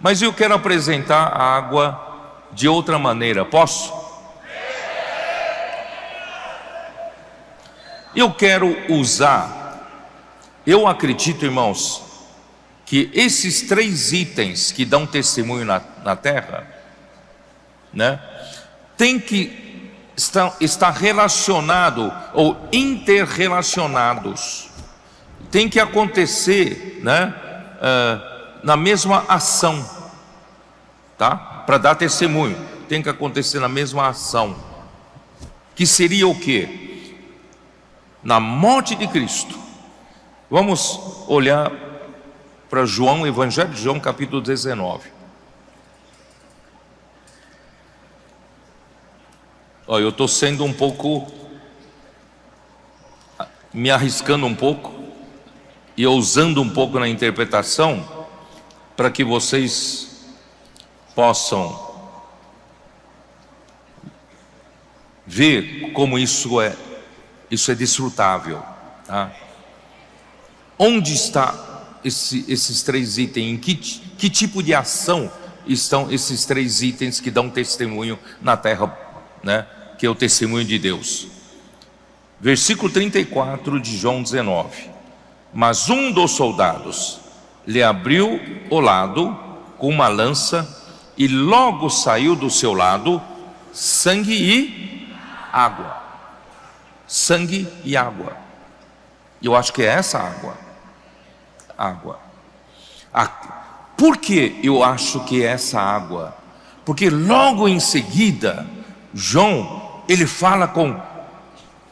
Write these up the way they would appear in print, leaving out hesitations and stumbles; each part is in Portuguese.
Mas eu quero apresentar a água de outra maneira, posso? Eu quero eu acredito, irmãos, que esses 3 itens que dão testemunho na terra, né, tem que estar relacionado ou interrelacionados, tem que acontecer, né, na mesma ação, tá? Para dar testemunho, tem que acontecer na mesma ação, que seria o quê? Na morte de Cristo. Vamos olhar para João, Evangelho de João, capítulo 19. Eu estou sendo um pouco, me arriscando um pouco e ousando um pouco na interpretação, para que vocês possam ver como isso é desfrutável, tá? Onde está esses 3 itens? Em que tipo de ação estão esses 3 itens que dão testemunho na terra, né? Que é o testemunho de Deus. Versículo 34 de João 19. Mas um dos soldados lhe abriu o lado com uma lança, e logo saiu do seu lado sangue e água. Sangue e água. Eu acho que é essa água. Por que eu acho que é essa água? Porque logo em seguida, João, ele fala com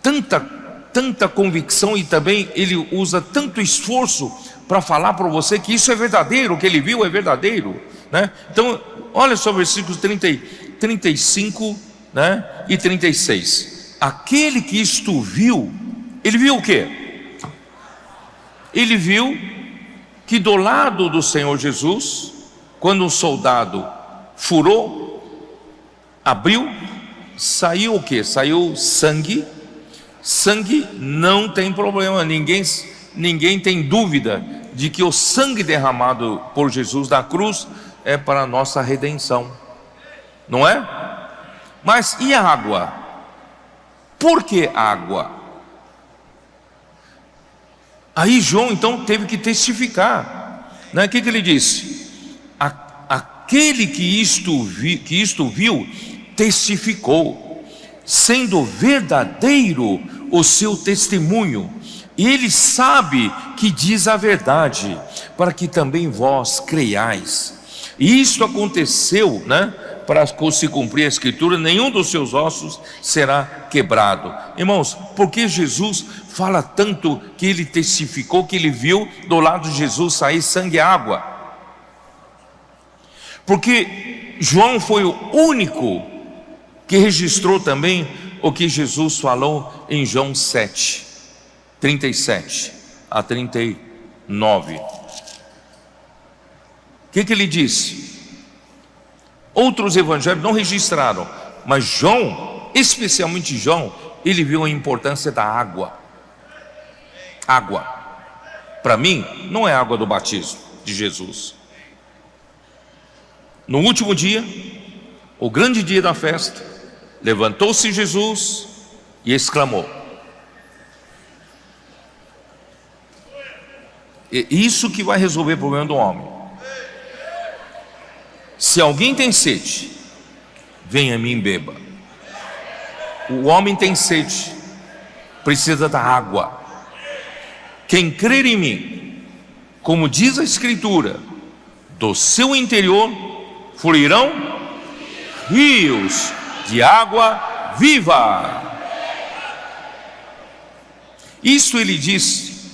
tanta convicção, e também ele usa tanto esforço para falar para você que isso é verdadeiro, o que ele viu é verdadeiro, né? Então, olha só versículos 35, né, e 36. Aquele que isto viu, ele viu o quê? Ele viu que do lado do Senhor Jesus, quando um soldado furou, abriu, saiu o quê? Saiu sangue. Sangue não tem problema, ninguém tem dúvida de que o sangue derramado por Jesus na cruz é para a nossa redenção, não é? Mas e a água? Por que água? Aí João então teve que testificar, né? O que ele disse? Aquele que isto viu testificou, sendo verdadeiro o seu testemunho, e ele sabe que diz a verdade, para que também vós creiais. E isto aconteceu, né, para se cumprir a escritura: nenhum dos seus ossos será quebrado. Irmãos, por que Jesus fala tanto que ele testificou, que ele viu do lado de Jesus sair sangue e água? Porque João foi o único que registrou também o que Jesus falou em João 7, 37 a 39. O que ele disse? Outros evangelhos não registraram, mas João, especialmente João, ele viu a importância da água. Água, para mim, não é água do batismo de Jesus. No último dia, o grande dia da festa, levantou-se Jesus e exclamou: é isso que vai resolver o problema do homem. Se alguém tem sede, venha a mim e beba. O homem tem sede, precisa da água. Quem crer em mim, como diz a Escritura, do seu interior fluirão rios de água viva. Isso ele diz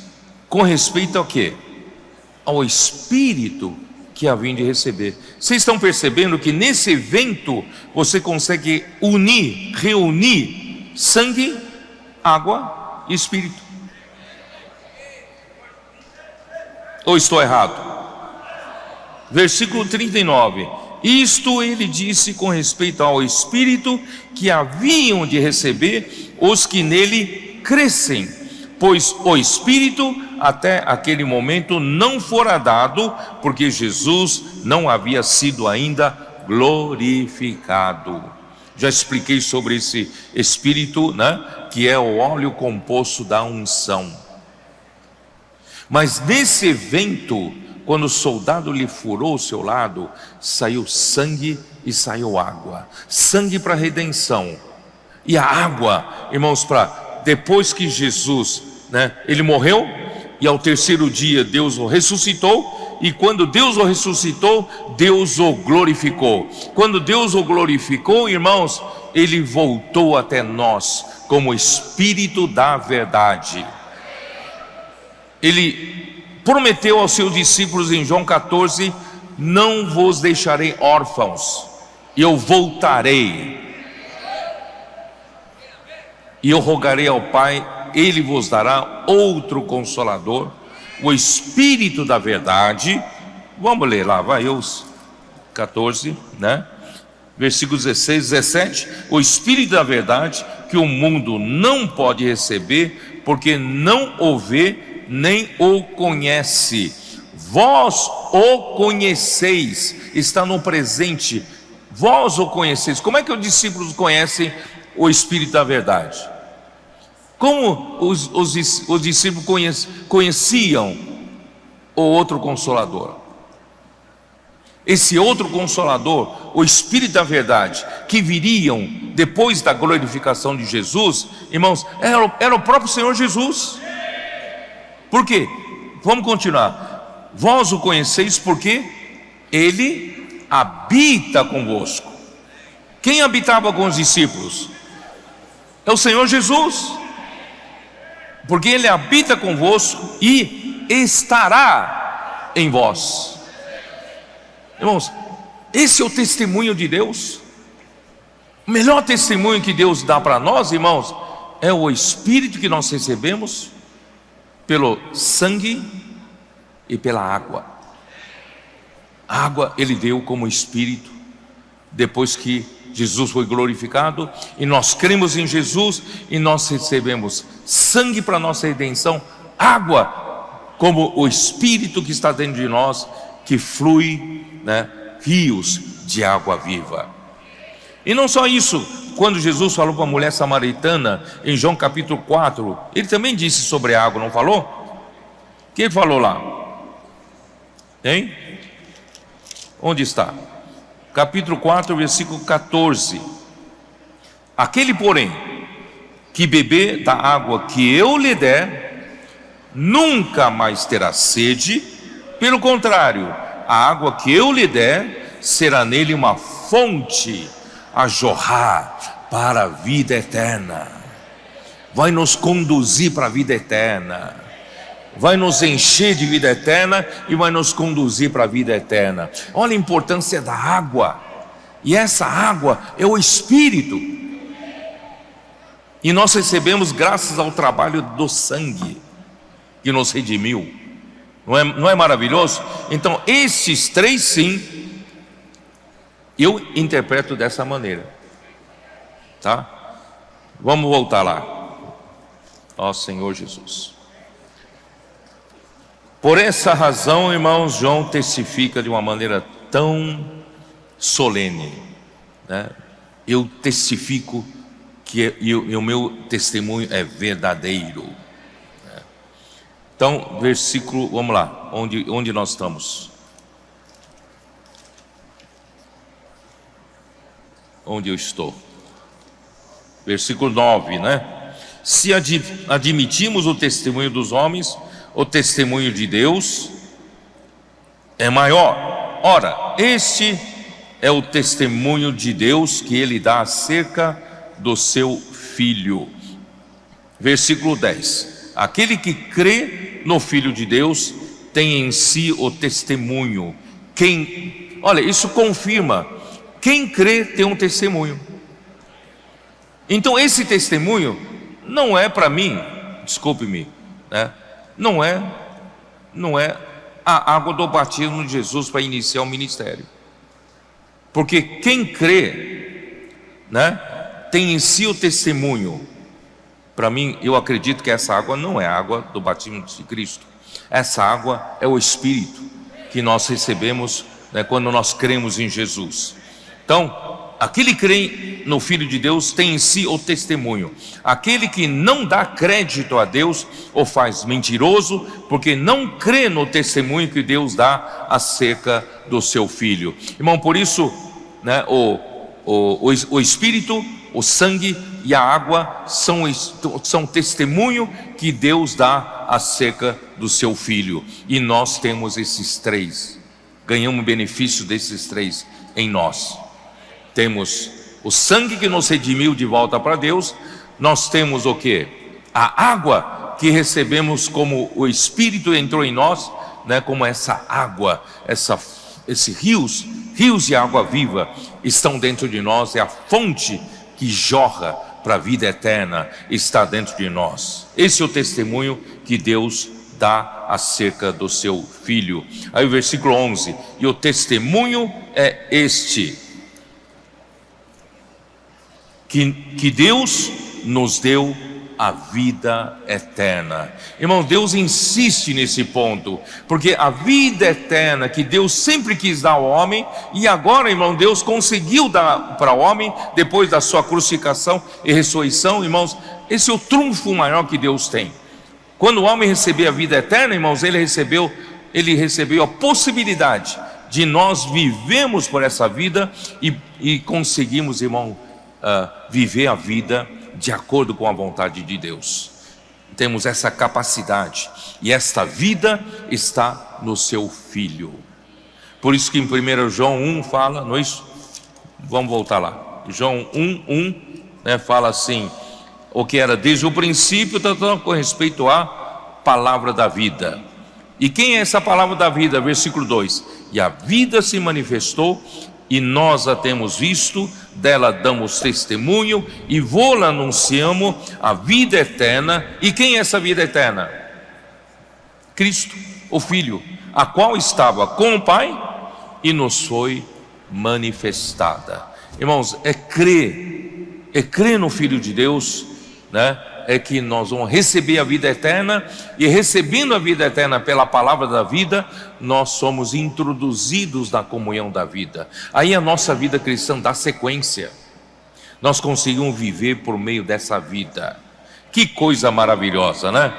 com respeito ao quê? Ao Espírito que havia de receber. Vocês estão percebendo que nesse evento você consegue reunir sangue, água e Espírito? Ou estou errado? Versículo 39. Isto ele disse com respeito ao Espírito que haviam de receber os que nele crescem, pois o Espírito até aquele momento não fora dado, porque Jesus não havia sido ainda glorificado. Já expliquei sobre esse Espírito, né, que é o óleo composto da unção. Mas nesse evento, quando o soldado lhe furou o seu lado, saiu sangue e saiu água. Sangue para redenção. E a água, irmãos, para depois que Jesus, né, ele morreu, e ao terceiro dia Deus o ressuscitou, e quando Deus o ressuscitou, Deus o glorificou. Quando Deus o glorificou, irmãos, ele voltou até nós como Espírito da verdade. Ele prometeu aos seus discípulos em João 14: não vos deixarei órfãos, eu voltarei, e eu rogarei ao Pai, Ele vos dará outro Consolador, o Espírito da verdade. Vamos ler lá, vai, os 14, né? Versículos 16, 17. O Espírito da verdade, que o mundo não pode receber, porque não o vê, nem o conhece. Vós o conheceis, está no presente. Vós o conheceis. Como é que os discípulos conhecem o Espírito da verdade? Como os discípulos conheciam o outro Consolador? Esse outro Consolador, o Espírito da verdade, que viriam depois da glorificação de Jesus, irmãos, era o próprio Senhor Jesus. Por quê? Vamos continuar. Vós o conheceis porque Ele habita convosco. Quem habitava com os discípulos? É o Senhor Jesus. Porque Ele habita convosco e estará em vós. Irmãos, esse é o testemunho de Deus. O melhor testemunho que Deus dá para nós, irmãos, é o Espírito que nós recebemos pelo sangue e pela água. A água Ele deu como Espírito depois que Jesus foi glorificado, e nós cremos em Jesus e nós recebemos sangue para nossa redenção, água como o Espírito que está dentro de nós, que flui, né, rios de água viva. E não só isso, quando Jesus falou para a mulher samaritana em João capítulo 4, ele também disse sobre a água, não falou? O que ele falou lá? Hein? Onde está? Capítulo 4, versículo 14. Aquele, porém, que beber da água que eu lhe der, nunca mais terá sede. Pelo contrário, a água que eu lhe der será nele uma fonte a jorrar para a vida eterna. Vai nos conduzir para a vida eterna, vai nos encher de vida eterna e vai nos conduzir para a vida eterna. Olha a importância da água. E essa água é o Espírito. E nós recebemos graças ao trabalho do sangue que nos redimiu. Não é maravilhoso? Então esses três, sim, eu interpreto dessa maneira, tá? Vamos voltar lá. Ó Senhor Jesus. Por essa razão, irmãos, João testifica de uma maneira tão solene, né? Eu testifico que o meu testemunho é verdadeiro. Então, versículo, vamos lá, onde nós estamos? Onde eu estou? Versículo 9, né? Se admitimos o testemunho dos homens, o testemunho de Deus é maior. Ora, este é o testemunho de Deus que Ele dá acerca do seu Filho. Versículo 10. Aquele que crê no Filho de Deus tem em si o testemunho. Olha, isso confirma. Quem crê tem um testemunho. Então esse testemunho não é para mim, desculpe-me, né? Não é a água do batismo de Jesus para iniciar o ministério. Porque quem crê, né, tem em si o testemunho. Para mim, eu acredito que essa água não é a água do batismo de Cristo. Essa água é o Espírito que nós recebemos, né, quando nós cremos em Jesus. Então, aquele que crê no Filho de Deus tem em si o testemunho. Aquele que não dá crédito a Deus o faz mentiroso, porque não crê no testemunho que Deus dá acerca do seu Filho. Irmão, por isso, né, o Espírito, o sangue e a água são testemunho que Deus dá acerca do seu Filho. E nós temos esses três, ganhamos benefício desses três em nós. Temos o sangue que nos redimiu de volta para Deus. Nós temos o quê? A água que recebemos, como o Espírito entrou em nós, né? Como essa água, esses rios de água viva estão dentro de nós. É a fonte que jorra para a vida eterna, está dentro de nós. Esse é o testemunho que Deus dá acerca do seu Filho. Aí o versículo 11: e o testemunho é este, que Deus nos deu a vida eterna. Irmão, Deus insiste nesse ponto, porque a vida eterna que Deus sempre quis dar ao homem, e agora, irmão, Deus conseguiu dar para o homem, depois da sua crucificação e ressurreição. Irmãos, esse é o trunfo maior que Deus tem. Quando o homem recebeu a vida eterna, irmãos, ele recebeu a possibilidade de nós vivermos por essa vida e conseguimos, irmão, viver a vida de acordo com a vontade de Deus. Temos essa capacidade, e esta vida está no seu Filho. Por isso que em 1 João 1 fala, não é isso? Vamos voltar lá. João 1, né, fala assim: o que era desde o princípio, com respeito à palavra da vida. E quem é essa palavra da vida? Versículo 2: e a vida se manifestou, e nós a temos visto, dela damos testemunho, e vô-la anunciamos, a vida eterna. E quem é essa vida eterna? Cristo, o Filho, a qual estava com o Pai e nos foi manifestada. Irmãos, é crer no Filho de Deus, né? É que nós vamos receber a vida eterna, e recebendo a vida eterna pela palavra da vida, nós somos introduzidos na comunhão da vida. Aí a nossa vida cristã dá sequência, nós conseguimos viver por meio dessa vida. Que coisa maravilhosa, né?